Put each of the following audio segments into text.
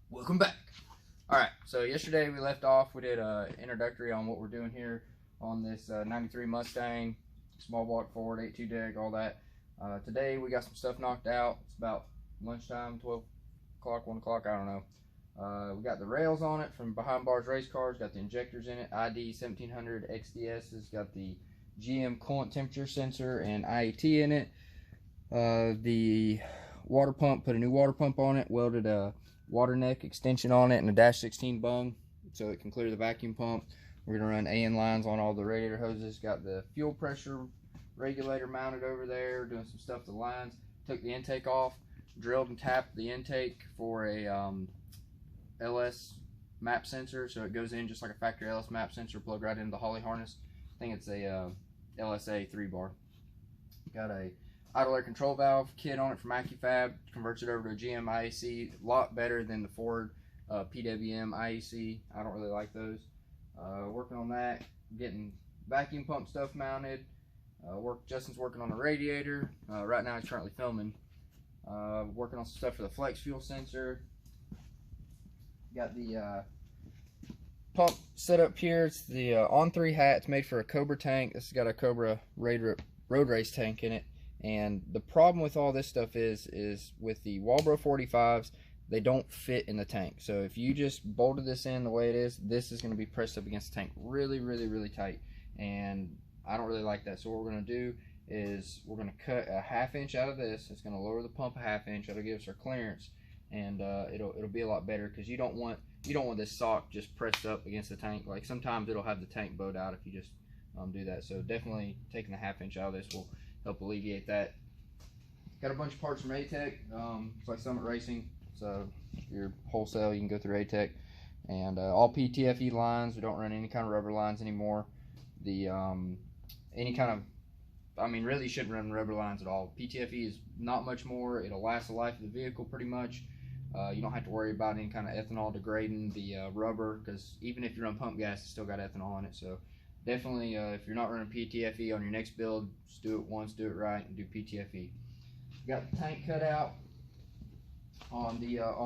Welcome back. Alright, so yesterday we left off, we did an introductory on what we're doing here on this 93 Mustang, small block Ford, 8.2 deck, all that. Today we got some stuff knocked out. It's about lunchtime, 12 o'clock, 1 o'clock, I don't know. We got the rails on it from Behind Bars Race Cars, got the injectors in it, ID 1700 XDS has got the GM coolant temperature sensor and IAT in it. The water pump, put a new water pump on it, welded a water neck extension on it and a dash 16 bung so it can clear the vacuum pump. We're going to run AN lines on all the radiator hoses. Got the fuel pressure regulator mounted over there, doing some stuff to the lines. Took the intake off, drilled and tapped the intake for a LS map sensor, so it goes in just like a factory LS map sensor, plug right into the Holley harness. I think it's a LSA 3-bar. Got a idle air control valve kit on it from AccuFab, converts it over to a GM IAC, a lot better than the Ford PWM IAC. I don't really like those. Working on that, getting vacuum pump stuff mounted. Justin's working on the radiator. Right now he's currently filming. Working on some stuff for the flex fuel sensor. Got the pump set up here. It's the On-3 hat. It's made for a Cobra tank. This has got a Cobra road race tank in it. And the problem with all this stuff is with the Walbro 45s, they don't fit in the tank. So if you just bolted this in the way it is, this is going to be pressed up against the tank really tight. And I don't really like that. So what we're going to do is we're going to cut a 1/2 inch out of this. It's going to lower the pump a 1/2 inch. That'll give us our clearance, and it'll be a lot better because you don't want this sock just pressed up against the tank. Like sometimes it'll have the tank bowed out if you just do that. So definitely taking a 1/2 inch out of this will help alleviate that. Got a bunch of parts from ATEC. It's like Summit Racing. So your wholesale, you can go through ATEC. And all PTFE lines. We don't run any kind of rubber lines anymore. The any kind of, I mean, really you shouldn't run rubber lines at all. PTFE is not much more. It'll last the life of the vehicle pretty much. You don't have to worry about any kind of ethanol degrading the rubber, because even if you run pump gas, it's still got ethanol in it. So definitely, if you're not running PTFE on your next build, just do it once, do it right, and do PTFE. Got the tank cut out. On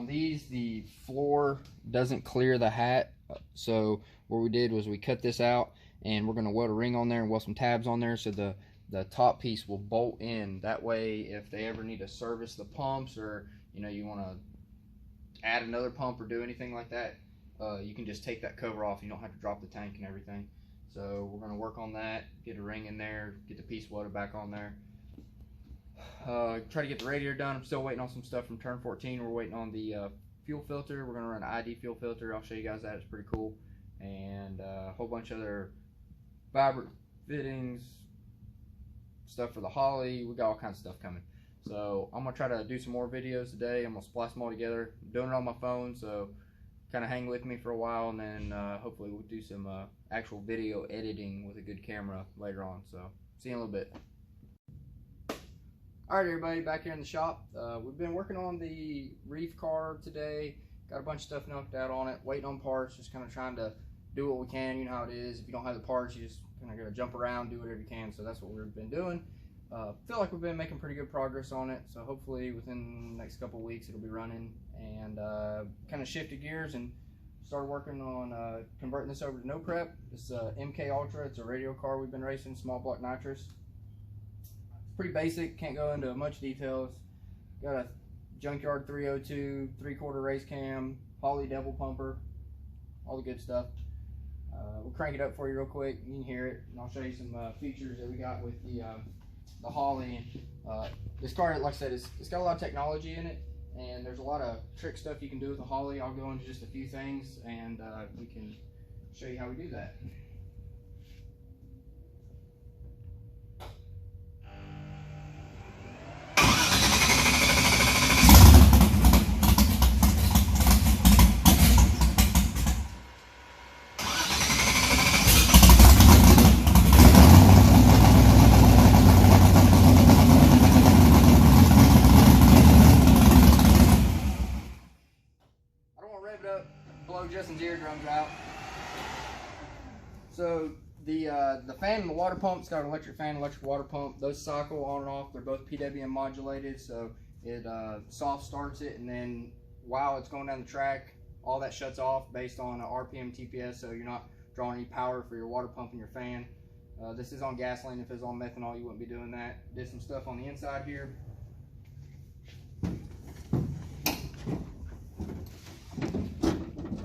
these, the floor doesn't clear the hat, so what we did was we cut this out, and we're going to weld a ring on there and weld some tabs on there so the top piece will bolt in. That way, if they ever need to service the pumps, or you want to add another pump or do anything like that, you can just take that cover off. You don't have to drop the tank and everything. So we're going to work on that, get a ring in there, get the piece welded back on there. Try to get the radiator done. I'm still waiting on some stuff from turn 14. We're waiting on the fuel filter. We're going to run an ID fuel filter. I'll show you guys that. It's pretty cool. And a whole bunch of other vibrant fittings, stuff for the Holley. We got all kinds of stuff coming. So I'm going to try to do some more videos today. I'm going to splice them all together. I'm doing it on my phone, so kind of hang with me for a while, and then hopefully we'll do some actual video editing with a good camera later on. So see you in a little bit. Alright everybody, back here in the shop. We've been working on the reef car today. Got a bunch of stuff knocked out on it, waiting on parts, just kind of trying to do what we can. You know how it is. If you don't have the parts, you just kind of got to jump around, do whatever you can. So that's what we've been doing. Feel like we've been making pretty good progress on it. So hopefully within the next couple of weeks it'll be running. And kind of shifted gears and started working on converting this over to no prep. This MK Ultra. It's a radio car we've been racing, small block nitrous. Pretty basic, can't go into much details. Got a Junkyard 302, 3/4 race cam, Holley devil pumper, all the good stuff. We'll crank it up for you real quick. You can hear it, and I'll show you some features that we got with the Holley. This car, like I said, it's got a lot of technology in it, and there's a lot of trick stuff you can do with the Holley. I'll go into just a few things, and we can show you how we do that. Blow Justin's eardrums out. So the fan and the water pump's got an electric fan, electric water pump. Those cycle on and off. They're both PWM modulated, so it soft starts it, and then while it's going down the track, all that shuts off based on a RPM TPS, so you're not drawing any power for your water pump and your fan. This is on gasoline. If it was on methanol, you wouldn't be doing that. Did some stuff on the inside here.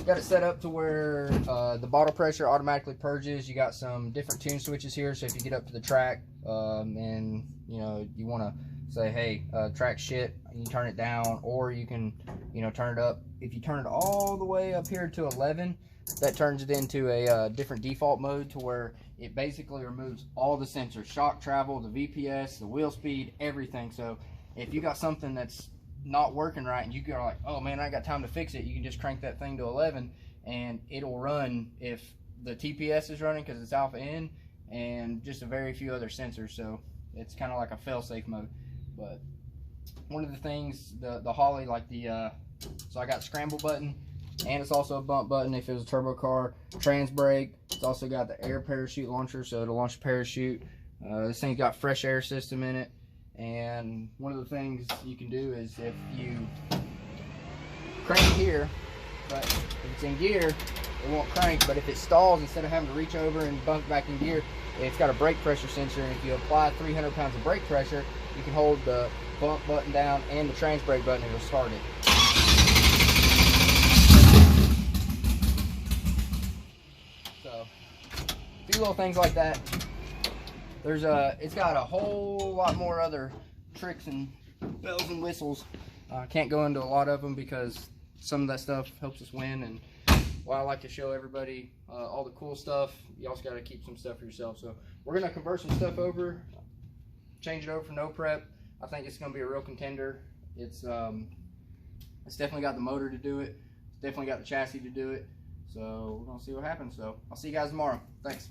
Got it set up to where the bottle pressure automatically purges. You got some different tune switches here, so if you get up to the track and you want to say, hey, track shit, you can turn it down, or you can turn it up. If you turn it all the way up here to 11, that turns it into a different default mode, to where it basically removes all the sensors: shock travel, the VPS, the wheel speed, everything. So if you got something that's not working right and you go like, oh man, I got time to fix it, you can just crank that thing to 11 and it'll run if the TPS is running, because it's alpha in, and just a very few other sensors. So it's kind of like a fail-safe mode. But one of the things, the Holley, like so I got scramble button, and it's also a bump button if it was a turbo car. Trans brake. It's also got the air parachute launcher, so it'll launch the parachute. This thing's got fresh air system in it. And one of the things you can do is, if you crank here, but if it's in gear, it won't crank. But if it stalls, instead of having to reach over and bump back in gear, it's got a brake pressure sensor. And if you apply 300 pounds of brake pressure, you can hold the bump button down and the trans brake button, and it'll start it. So, a few little things like that. It's got a whole lot more other tricks and bells and whistles. Can't go into a lot of them because some of that stuff helps us win, and while I like to show everybody all the cool stuff, you also got to keep some stuff for yourself. So we're gonna convert some stuff over, change it over for no prep. I think it's gonna be a real contender. It's definitely got the motor to do it. It's definitely got the chassis to do it. So we're gonna see what happens. So I'll see you guys tomorrow. Thanks.